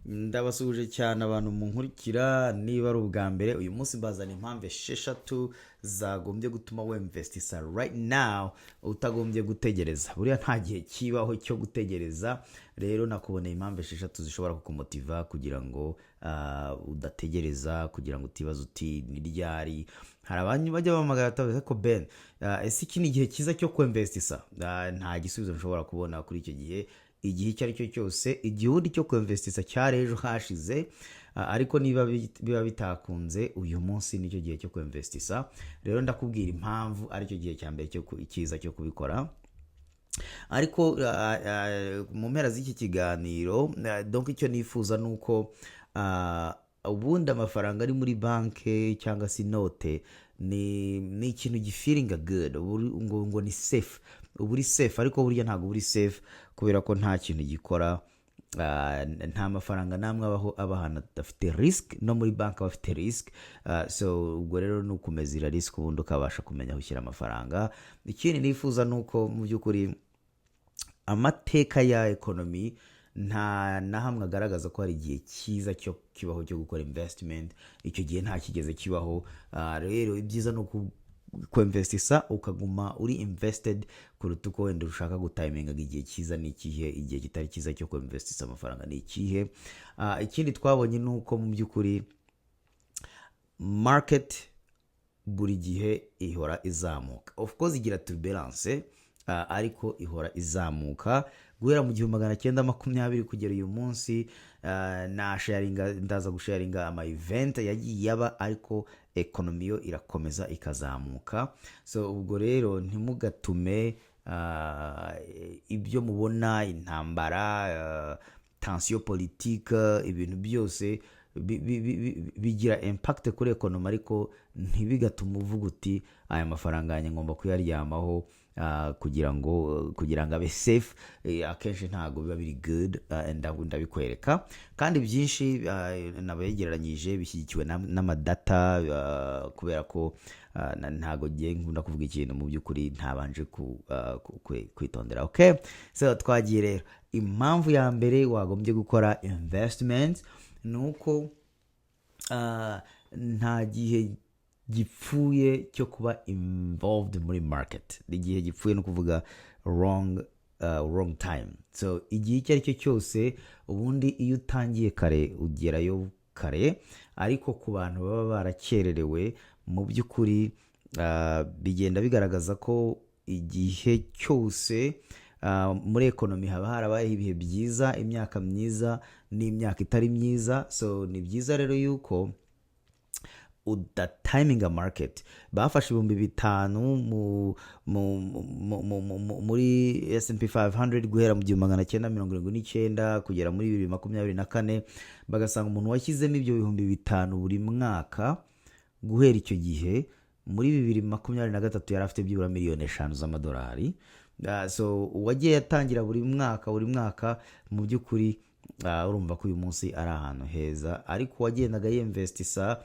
Ndabasuhuje cyane abantu munkurikira, niba ari ubwa mbere uyu munsi mbazana impamvu esheshatu zagombye gutuma wemvestisa right now utagombye gutegereza. Buriya nta gihe kibaho cyo gutegereza, rero nakuboneye impamvu esheshatu zishobora kukumotiva kugira ngo udategereza, kugira ngo utibaza uti ni ryari. Hari abantu bajya bamagara batavuze ko Ben, ese iki ni igihe cyiza cyo kwemvestisa? Nta gisubizo nshobora kubona kuri icyo gihe. Igihe icyo ari cyo cyose, igihudi cyo kwemvestisa cyari ejo hashize, ariko niba biba bitakunze uyu munsi nicyo gihe cyo kwemvestisa. Rero ndakubwira impamvu aricyo gihe cya mbere cyiza cyo kubikora. Ariko mu mpera z'iki kiganiro, donc icyo nifuza ni uko ubundi amafaranga ari muri banki cyangwa se inote ni ikintu gifiringa good, ngo ni safe. Uba uri safe, ariko burya ntabwo uri safe kubera ko nta kintu gikora. Nta mafaranga namwe aba ahantu adafite risk, no muri banki aba afite risk. So ubwo rero ni ukumezira risk ubundi ukabasha kumenya aho ushyira amafaranga. Ikindi nifuza ni uko mu by'ukuri amateka ya ekonomi nta na hamwe agaragaza ko hari igihe cyiza cyo kibaho cyo gukora investment. Icyo gihe nta kigeze kibaho. Rero ibyiza ni kwemvestisa ukaguma uri invested kuruta uko wenda ushaka gutiminga igihe cyiza ni ikihe, igihe kitari cyiza cyo kwemvestisa amafaranga ni ikihe. Ikindi twabonye ni uko mu by'ukuri market buri gihe ihora izamuka. Of course igira turbulence, ariko ihora izamuka guhera mu 1920 kugera uyu munsi. Ndaza gusharinga ama event yagiye yaba, ariko ekonomi yo irakomeza ikazamuka. So ubwo rero ntimugatume ibyo mubona, intambara, tension politique, ibintu byose bigira impact kuri ekonomi, ariko ntibigatume uvuga uti aya mafaranga yanjye ngomba kuyaryamaho kugira ngo abe safe. Akenshi ntago biba biri good. Ndabikwereka kandi byinshi nabegeranyije bishyigikiwe n'amadata, kubera ko ntago ngiye nkunda kuvuga ikintu mu by'ukuri ntabanje kwitondera. Okay, so twagiye rero. Impamvu ya mbere wagombye gukora investment ni uko nta gihe gipfuye cyo kuba involved muri market. Igihe gipfuye no kuvuga wrong time. So igihe icyo ari cyo cyose, ubundi iyo utangiye kare ugerayo kare, ariko ku bantu baba barakererewe mu by'ukuri bigenda bigaragaza ko igihe cyose muri ekonomi haba harabaye ibihe byiza, imyaka myiza n'imyaka itari myiza. So ni byiza rero yuko udatiminga market. Bafashe 5,000 muri S&P 500 guhera mu 1979 kugera muri 2024, bagasanga umuntu washyizemo ibyo 5,000 buri mwaka guhera icyo gihe muri 2023 yari afite byibura miliyoni 5 z'amadolari. So uwagiye yatangira buri mwaka mu by'ukuri urumva ko uyu munsi ari ahantu heza. Ariko wagendaga yinvestisa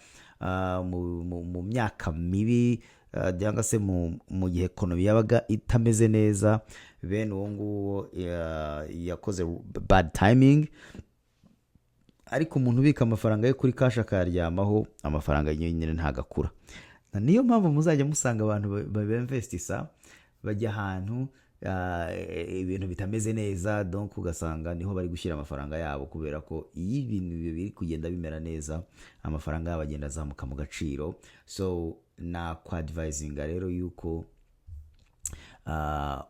mu myaka mibi, cyangwa se mu gihe ekonomi yabaga itameze neza, bene uwo nguwo yakoze bad timing. Ariko umuntu ubika amafaranga ye kuri cash akayaryamaho, amafaranga nyine ntagakura. Niyo mpamvu muzajya musanga abantu bemvestisa bajya ahantu ibintu bitameze neza, donc ugasanga niho bari gushyira amafaranga yabo, kubera ko iyo ibintu biri kugenda bimera neza amafaranga yabo agenda azamuka mu gaciro. So na advisinga rero yuko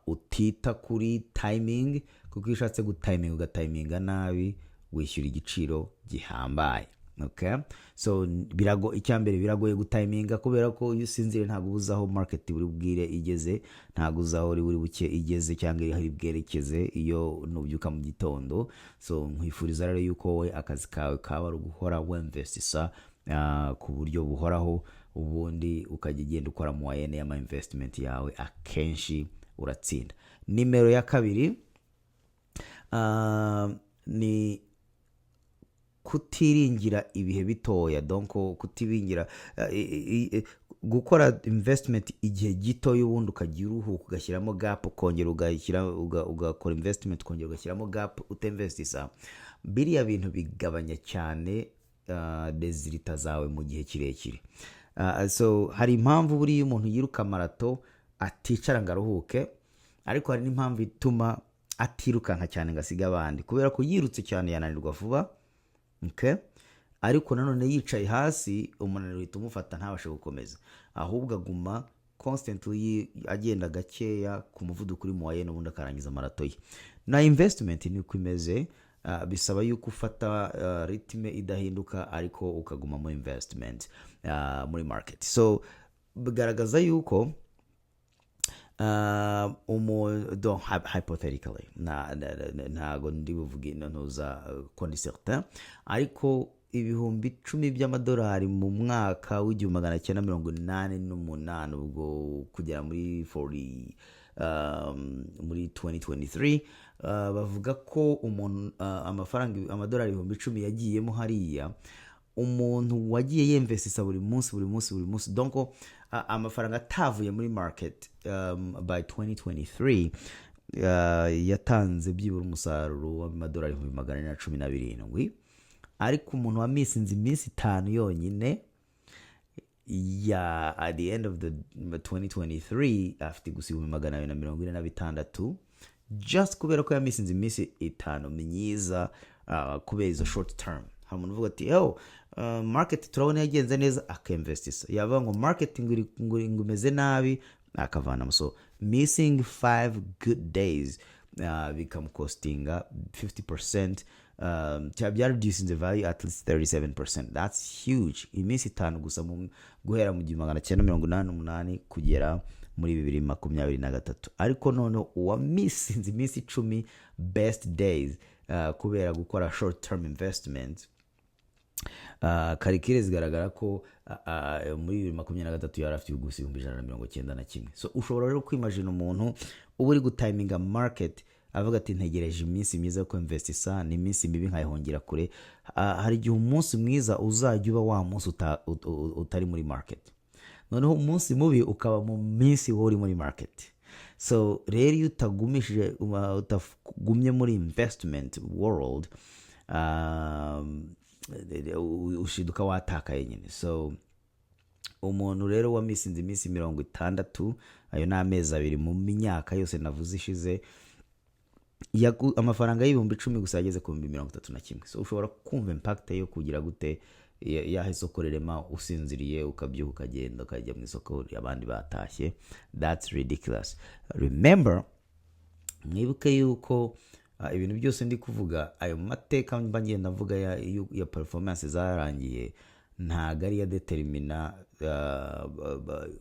utita kuri timing, kuko iyo ushatse ugatiminga nabi wishyura igiciro gihambaye. Okay, so icyambere biragoye gutiminga, kubera ko iyo usinzire ntabwo uzaho market buri bwire igeze, ntabwo uzaho buri buke igeze cyangwa iri hari bwerekeze iyo nubyuka mu gitondo. So nkwifuriza rero yuko wowe akazi kawe kaba ari guhora wemvestisa ku buryo buhoraho, ubundi ukajya ugenda ukora mu wayene y'ama investment yawe, akenshi uratsinda. Nimero ya kabiri ni kutiringira ibihe bitoya, donc kutibingira gukora investment igihe gito y'ubundi ukagira uruhuka ugashyiramo gap, ukongera ugakora investment ukongera ugashyiramo gap utinvestisa. biriya bintu bigabanya cyane resulta zawe mu gihe kirekire. So hari impamvu buriya umuntu yiruka marato aticara ngo aruhuke, ariko hari n'impamvu ituma atirukanka cyane ngo asige abandi, kubera ko yirutse cyane yananirwa vuba, okay? Ariko nanone yicaye hasi umunaniro uhita umufata ntabashe gukomeza, ahubwo aguma constantly agenda gakeya ku muvuduko uri mu waye n'ubundi akarangiza marato ye. Na investment ni uko imeze, bisaba yuko ufata ritme idahinduka ariko ukaguma muri investment muri market. So bigaragaza yuko hypothetically ntago ndi buvuge ntuza ko ndi certain, ariko ibihumbi 10 by'amadolari mu mwaka w'1988 ubwo kugera muri 40 muri 2023, bavuga ko umuntu amafaranga amadolari 10,000 yagiyemo hariya, umuntu wagiye yinvestisa buri munsi donc amafaranga atavuye muri market by 2023 yatanze byibura umusaruro w'amadolari 417, ariko umuntu wamisinze iminsi 5 yonyine at the end of the 2023 afite gusa 246 just kubera ko yamisinze iminsi 5 myiza kubera izo short term. Hari umuntu uvuga ati market turabona yagenze neza akainvestisa, yavuga ngo marketing ngumeze nabi akavanamo. So missing 5 good days become costing 50%, bya reducing the value at least 37%. That's huge. Iminsi 5 gusa guhera mu 1988 kugera muri 2023, ariko none uwamisinze iminsi 10 best days kubera gukora short term investment, karikire zigaragara ko muri 2023 yari afite gusa 191. So ushobora rero kwimagine umuntu uba uri gutiminga market avuga ati ntegereje iminsi myiza ko investisa, ni iminsi mibi nkayihongira kure. Hari igihe umunsi mwiza uzajya uba wa munsi utari muri market, noneho umunsi mubi ukaba mu minsi wowe uri muri market. So rero iyo utagumye muri investment world, ushiduka watakaye nyine. So umuntu rero wamisinze iminsi 60, ayo ni amezi 2 mu myaka yose navuze ishize, amafaranga y'ibihumbi 10 gusa yageze ku 31. So ushobora kumva impact yo kugira gute yahe soko rerema usinziriye ukabyuka ukagenda ukajya mu isoko abandi batashye. That's ridiculous. Remember, mwibuke yuko ibintu byose ndi kuvuga, ayo mateka mba ngenda mvuga ya performance zarangiye, ntago ari ya determina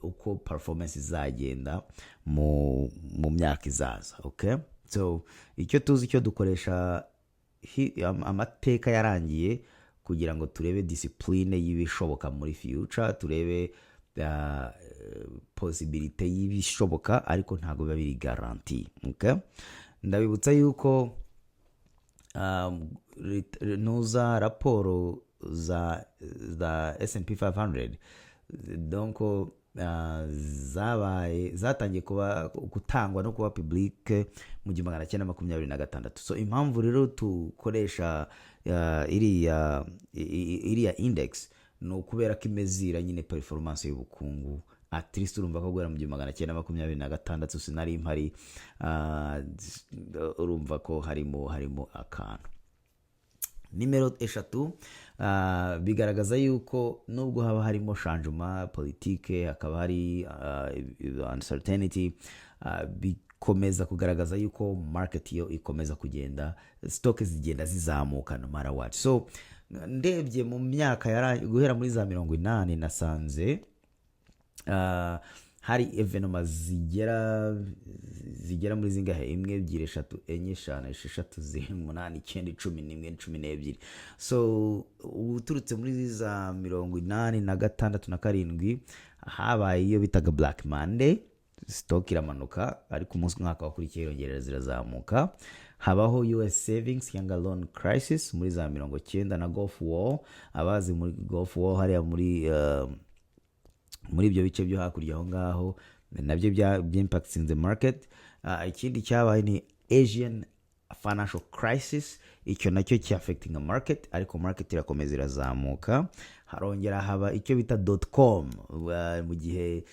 uko performance izagenda mu myaka izaza. Okay, so icyo tuzi, icyo dukoresha amateka yarangiye kugira ngo turebe discipline y'ibishoboka muri future, turebe possibility y'ibishoboka, ariko ntago biba biri guarantee. Okay, ndabibutsa yuko nuza raporo za S&P 500 donc zatangiye kuba gutangwa no kuba public mu 1926. So impamvu rero tukoresha iriya index no kubera ko imezira nyine performance y'ubukungu. At least urumva ko guhera mu 1926 sinari impari, urumva ko harimo akantu. Nimero 3, bigaragaza yuko nubwo haba harimo changement politique, hakaba hari uncertainty, bikomeza kugaragaza yuko market yo ikomeza kugenda, stock zigenda zizamuka no matter what. So ndebye mu myaka guhera muri za 80 nasanze hari evenoma zigera muri zingahe, 1 2 3 4 5 6 7 8 9 10 11 12. So uturutse muri za 86 na 7 habaye iyo bitaga Black Monday, stock iramanuka, ariko umunsi mwaka wakurikiye irongera zirazamuka. Habaho US savings cyangwa loan crisis muri za 90 na Gulf War. Abazi muri Gulf War hariya muri ibyo bice byo hakurya aho ngaho nabyo bya impacts in the market. Ikindi cyabaye ni Asian financial crisis, icyo nacyo cyafectinga market, ariko market irakomeza irazamuka. Harongera haba icyo bita .com mu gihe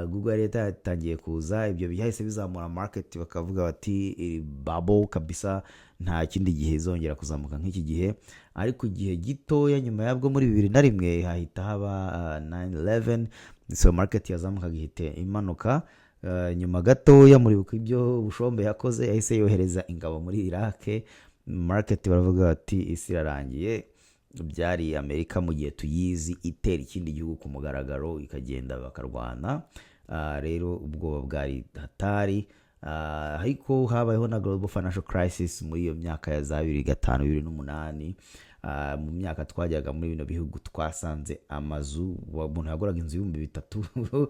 Google yari yatangiye kuza, ibyo byahise bizamura market, bakavuga bati bubble kabisa, nta kindi gihe izongera kuzamuka nk'iki gihe. Ariko igihe gitoya nyuma yabwo muri 2001 hahita haba 9/11, so market yazamukaga ihita imanuka. Nyuma gatoya muribuka ibyo Bushombe yakoze, yahise yohereza ingabo muri Iraq, market baravuga bati isi irarangiye. Byari Amerika mu gihe tuyizi itera ikindi gihugu ku mugaragaro ikagenda bakarwana. Rero ubwoba bwari hatari. Ariko habayeho na global financial crisis muri iyo myaka ya za 2005 2008. Mu myaka twajyaga muri bino bihugu twasanze amazu, umuntu yaguraga inzu y'ibihumbi 3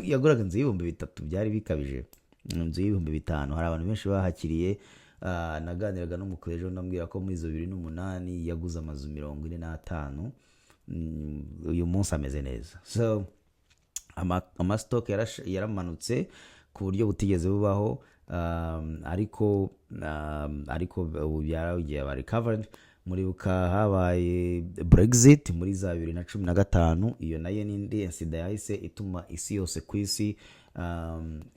yaguraga inzu y'ibihumbi 3, byari bikabije. Inzu y'ibihumbi 5, hari abantu benshi bahakiriye. Naganiraga n'umukuru ejo ndambwira ko muri 2008 yaguze amazu 45. Uyu munsi ameze neza. So stock yaramanutse ku buryo butigeze bubaho, ariko ubu byaragiye ba recovered. Muribuka habaye Brexit muri za 2015, iyo nayo n'indi insida yahise ituma isi yose ku isi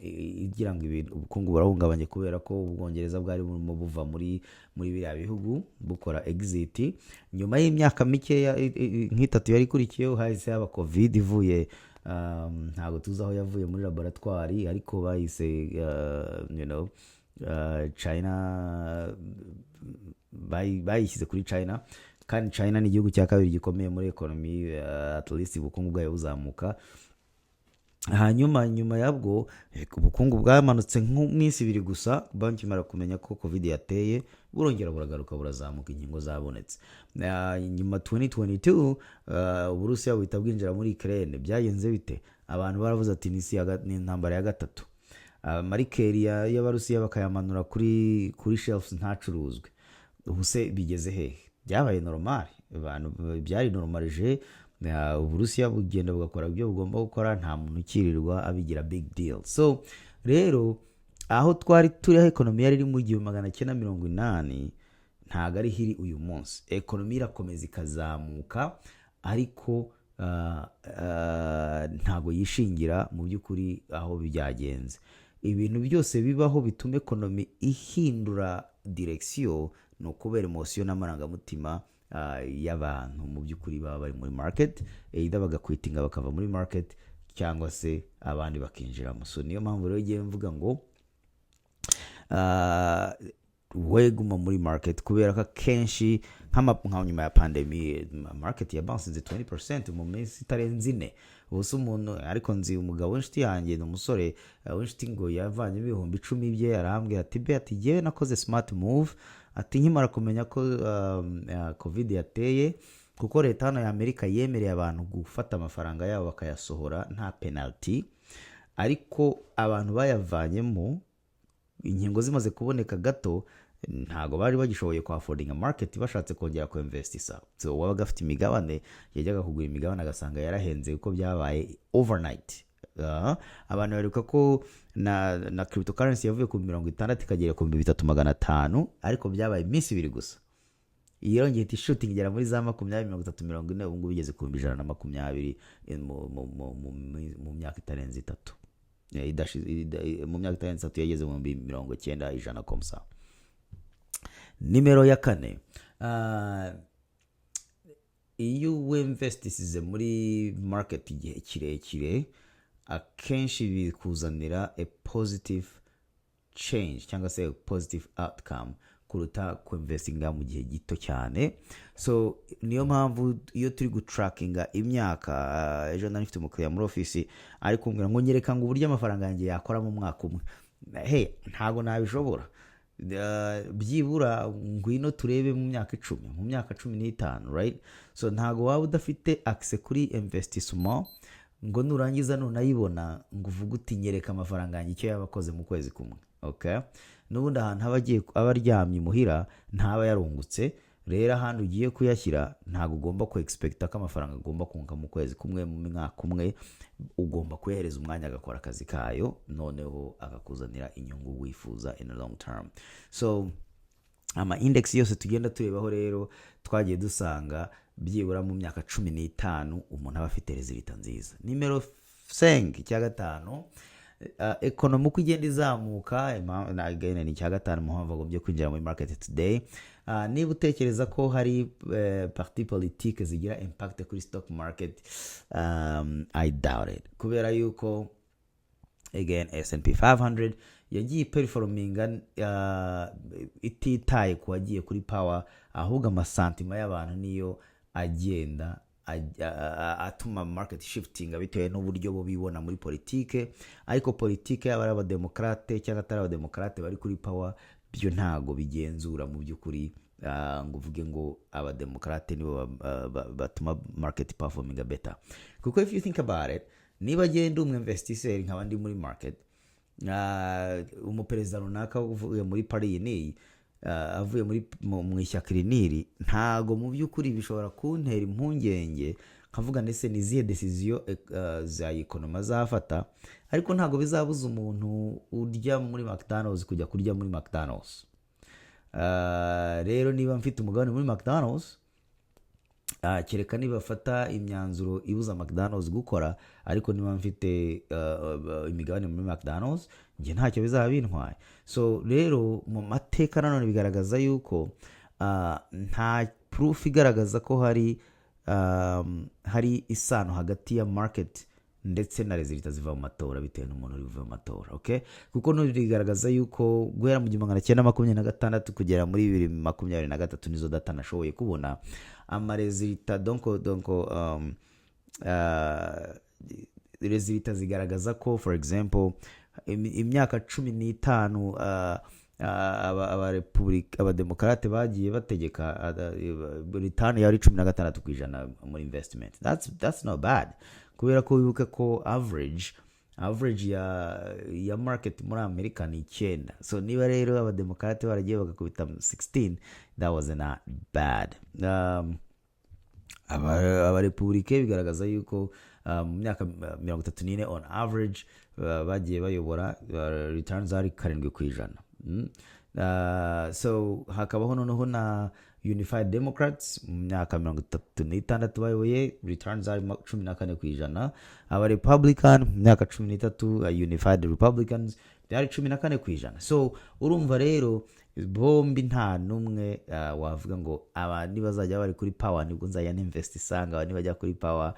igira ngo ubukungu burahungabanye, kubera ko Ubwongereza bwari burimo buva muri biriya bihugu bukora exit. Nyuma y'imyaka mike nk'itatu yari ikurikiyeho hahise haba covid ivuye, ntabwo tuzi aho yavuye muri laboratoire, ariko bahise China bayishyize kuri China, kandi China ni igihugu cya kabiri gikomeye muri economy, at least ubukungu bwayo buzamuka. Hanyuma nyuma yabwo ubukungu bwamanutse nk'iminsi 2 gusa, banki mara kumenya ko covid yateye, burongera buragaruka burazamuka, inkingo zabonetse. Nyuma 2022 Uburusiya buhita bwinjira muri Ukraine. Byagenze bite? Abantu baravuze ati ni intambara ya gatatu. Marikeri y'Abarusiya bakayamanura kuri shelves ntacuruzwe. Ubuse bigeze hehe? Byabaye normal, abantu byari normalije. Uburusiya bugenda bugakora ibyo bugomba gukora, nta muntu ukirirwa abigira big deal. So rero aho twari turi, economy yari iri mu 1980 ntago ari hiri uyu munsi. Economy irakomeza ikazamuka, ariko ntago yishingira mu by'ukuri aho byagenze. Ibintu byose bibaho bituma economy ihindura direction, no kubera emotion n'amarangamutima y'abantu mu by'ukuri baba bari muri market, either bagakwitinga bakava muri market cyangwa se abandi bakinjiramo. So niyo mpamvu rero ngiye mvuga ngo weguma muri market, kubera ko kenshi nka nyuma ya pandemic market ya bounce 20% mu minsi itarenze 4. Ubuse umuntu, ariko nzi umugabo w'inshuti yanjye n'umusore w'inshuti ngo yavanye ibihumbi 10 bye, yarambwira ati be ati je nakoze smart move, ati nkimara kumenya ko covid yateye, kuko leta hano ya Amerika yemereye abantu gufata amafaranga yabo bakayasohora nta penalty, ariko abantu bayavanyemo inkingo zimaze kuboneka gato ntago bari bagishoboye kwa affording a market, bashatse kongera ku investisa. So wabaga afite imigabane yajyaga kugura imigabane agasanga yarahenze uko byabaye overnight. Abantu baruka ko na cryptocurrency yavuye ku 60 ikagera ku 3500, ariko byabaye iminsi 2 gusa. Iyo ngiye shooting igera muri za 20 30 40, ubu ngubu bigeze ku 120 mu myaka itarenze 3. Mu myaka itarenze 3 yageze mu 90 ijana komsa. Nimero ya 4, iyo investisize muri market igihe kirekire, akenshi bikuzanira a positive change cyangwa se a positive outcome kuruta ku investinga mu gihe gito cyane. So niyo mpamvu iyo turi gutrackinga imyaka, ejo nari mfite umukiriya muri office ari kumbwira ngo nyereka ngo uburyo amafaranga yanjye yakora mu mwaka umwe. Ntago nabishobora. Byibura ngwino turebe mu myaka 10, mu myaka 15, right? So ntago waba udafite access kuri investissement ngo nurangiza nunayibona ngo uvuga uti nyereka amafaranga yanjye icyo yabakoze mu kwezi kumwe. Okay? Nubundi ahantu abagiye abaryamye muhira ntaba yarungutse. Rero ahantu ugiye kuyashyira ntago ugomba ku expecta ko amafaranga agomba kunka mu kwezi kumwe, mu mwaka umwe. Ugomba kuyahereza umwanya agakora akazi kayo, noneho akakuzanira inyungu wifuza in a long term. So ama index yose tugenda turebaho rero twagiye dusanga byibura mu myaka 15 umuntu aba afite resulta nziza. Nimero 5 cya gatanu, economy uko igenda izamuka, again ni cya gatanu mu mpamvu agombye kwinjira muri market today. Niba utekereza ko hari parti politique zigira impact kuri stock market, I doubt it, kubera yuko again S&P 500 yagiye performinga ititaye ku wagiye kuri power, ahubwo amasantima y'abantu niyo agenda atuma market shifting bitewe n'uburyo bo bibona muri politike. Ariko politike yaba ari abademokrate cyangwa atari abademokrate bari kuri power, byo ntago bigenzura mu by'ukuri ngo uvuge ngo abademokrate nibo batuma market performing better. Kuko if you think about it, niba agenda umwinvestiseri nk'abandi muri market, umuperezida runaka uvuye muri pari ni avuye mu ishyaka riniri, ntago mu by'ukuri bishobora kuntera impungenge nkavuga ndetse nizihe decision za economy azafata, ariko ntago bizabuza umuntu urya muri McDonald's kujya kurya muri McDonald's. Rero niba mfite umugabane muri McDonald's, kereka niba fata imyanzuro ibuza McDonald's gukora, ariko niba mfite imigabane muri McDonald's nge ntacyo bizaba bintwaye. So rero mu mateka nanone bigaragaza yuko nta proof igaragaza ko hari isano hagati ya market ndetse na resulta ziva mu matora bitewe n'umuntu uri mu matora. Okay, kuko nurigaragaza yuko guhera mu 1926 kugera muri 2023 nizo data nashoboye kubona ama resulta donc resulta zigaragaza ko for example imyaka 15 abademokrate bagiye bategeka return yari 16% muri investment. That's not bad, kubera ko wibuka ko average ya market muri Amerika ni 9. So niba rero abademokrate baragiye bagakubita 16, that was not bad. Abarepublike bigaragaza yuko mu myaka 34 on average bagiye bayobora returns ari 7%. So hakabaho noneho na Unified Democrats mu myaka 36 bayoboye returns ari 14%. Aba Republican mu myaka 13 Unified Republicans byari 14%. So urumva rero bombi nta numwe wavuga ngo aba nibazajya bari kuri power nibwo nzajya invest isanga, aba nibajya kuri power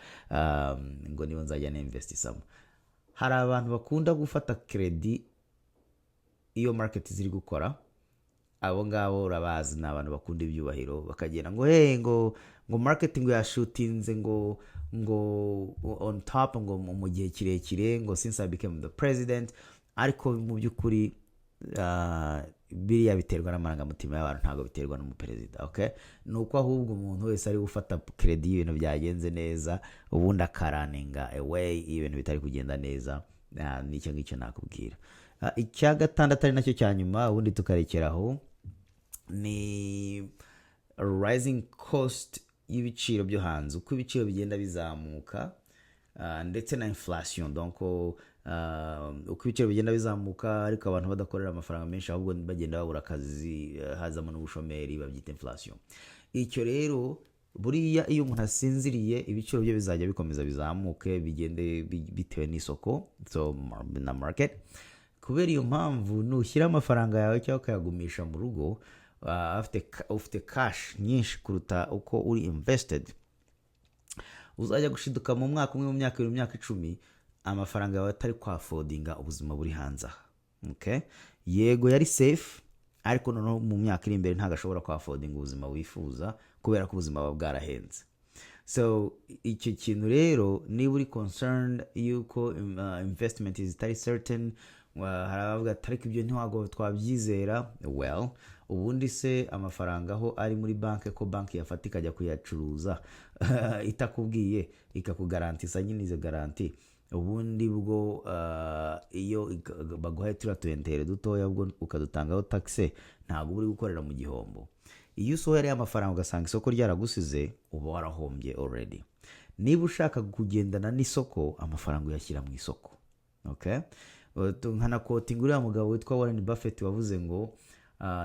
ngo nibo nzajya invest isamo. Hari abantu bakunda gufata credit iyo market ziri gukora, abo ngabo urabazi ni abantu bakunda ibyubahiro, bakagenda ngo ngo marketing yashutinze ngo on top ngo mu gihe kirekire ngo since I became the president. Ariko mu by'ukuri biriya biterwa n'amarangamutima y'abantu, ntago biterwa n'umuperezida. Okay, nuko ahubwo umuntu wese ari gufata credit y'ibintu byagenze neza ubundi akaraninga away ibintu bitari kugenda neza. Nicyo ngicyo nakubwira. Icya gatandatu ari nacyo cya nyuma ubundi tukarekeraho ni rising cost y'ibiciro byo hanze, uko ibiciro bigenda bizamuka ndetse na inflation. Donc uko ibiciro bigenda bizamuka ariko abantu badakorera amafaranga menshi ahubwo bagenda babura akazi, hazamo n'ubushomeri, babyita inflation. Icyo rero buriya iyo umuntu asinziriye ibiciro bye bizajya bikomeza bizamuke bigende bitewe n'isoko, so na market. Kubera iyo mpamvu nushyira amafaranga yawe cyangwa ukayagumisha mu rugo ufite cash nyinshi kuruta uko uri invested, uzajya gushiduka mu mwaka umwe, mu myaka 2, mu myaka 10 amafaranga yawe atari kwa affordinga ubuzima buri hanze. Okay, yego yari safe, ariko noneho mu myaka iri imbere ntagashobora kwa affordinga ubuzima wifuza kubera ko ubuzima bwa bwarahenze. So icyo kintu rero niba uri concerned yuko investment is very certain, harabavuga tariko ibyo ntiwago twabyizera, well ubundi se amafaranga aho ari muri banke ko banki yafatika ajya kuyacuruza itakubwiye ikakugarantisa nyine izo garanti, ubundi bwo iyo baguhaye turatuentere dutoya ubwo ukadutangaho taxe ntabwo uri gukorera mu gihombo. Iyo usohora amafaranga ugasanga isoko ryaragusize uba warahombye already. Niba ushaka kugendana n'isoko amafaranga uyashyira mu isoko. Okay, nkana quoting uriya mugabo witwa Warren Buffett wavuze ngo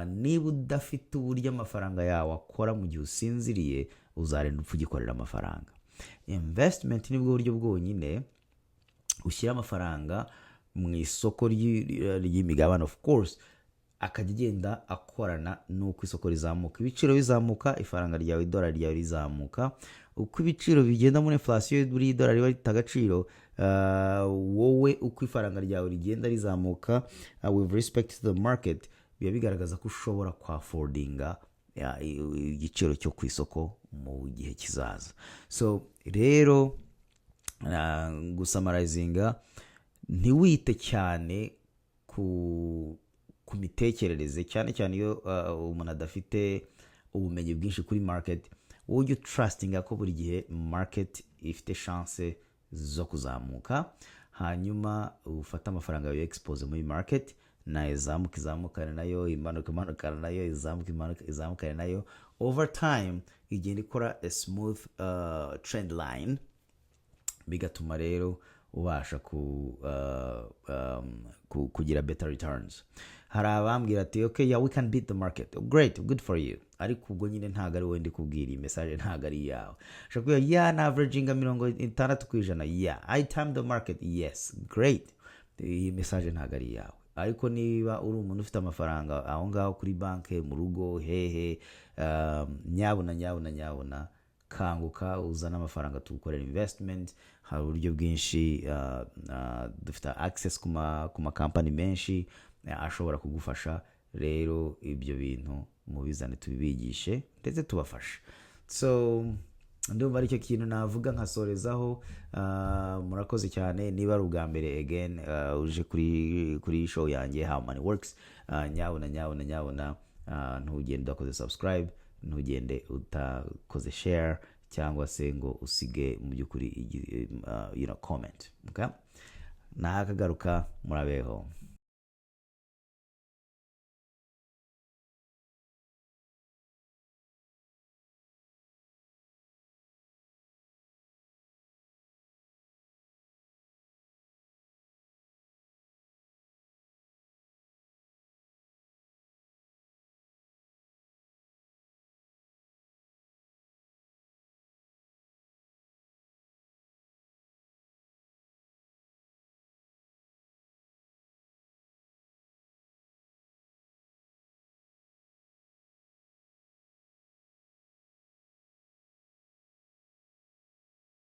niba udafite uburyo amafaranga yawe akora mu gihe usinziriye uzarenda upfa ugikorera amafaranga. Investment nibwo buryo bwonyine ushyira amafaranga mu isoko ry'imigabane, of course akajya agenda akorana n'uko isoko rizamuka. Ibiciro bizamuka, ifaranga ryawe, idolari ryawe rizamuka. Uko ibiciro bigenda muri inflation, buri idolari riba rifite agaciro, wowe uko ifaranga ryawe rigenda rizamuka with respect to the market, biba bigaragaza ko ushobora kwafordinga igiciro cyo ku isoko mu gihe kizaza. So rero gusamarizinga, ntiwite cyane ku mitekerereze, cyane cyane iyo umuntu adafite ubumenyi bwinshi kuri market. Wowe ujye trustinga ko buri gihe market ifite chance zo kuzamuka, hanyuma ufate amafaranga yawe expose muri market, nayo izamukane nayo, imanukane nayo, izamukane nayo. Over time igenda ikora a smooth trend line, bigatuma rero ubasha kugira better returns. Hari abambwira ati okay, yeah, we can beat the market. Great, good for you. Ariko ubwo nyine ntago ari wowe ndi kubwira, iyi message ntago ari yawe. Shaka yeah, na averaginga 60%. Yeah, I time the market. Yes, great. Iyi message ntago ari yawe. Ariko niba uri umuntu ufite amafaranga aho ngaho kuri banke, mu rugo, hehe, nyabuna kanguka uzana amafaranga tugukorera investment. Hari uburyo bwinshi, dufite access ku ma company menshi ashobora kugufasha. Rero ibyo bintu mubizane tubibigishe ndetse tubafashe. So ndumva aricyo kintu navuga nkasorezaho. Murakoze cyane. Niba ari ubwa mbere again uje kuri show yanjye How Money Works, nyabuna ntugende udakoze subscribe, ntugende utakoze share, cyangwa se ngo usige mu by'ukuri comment. Okay? Nakagaruka, murabeho.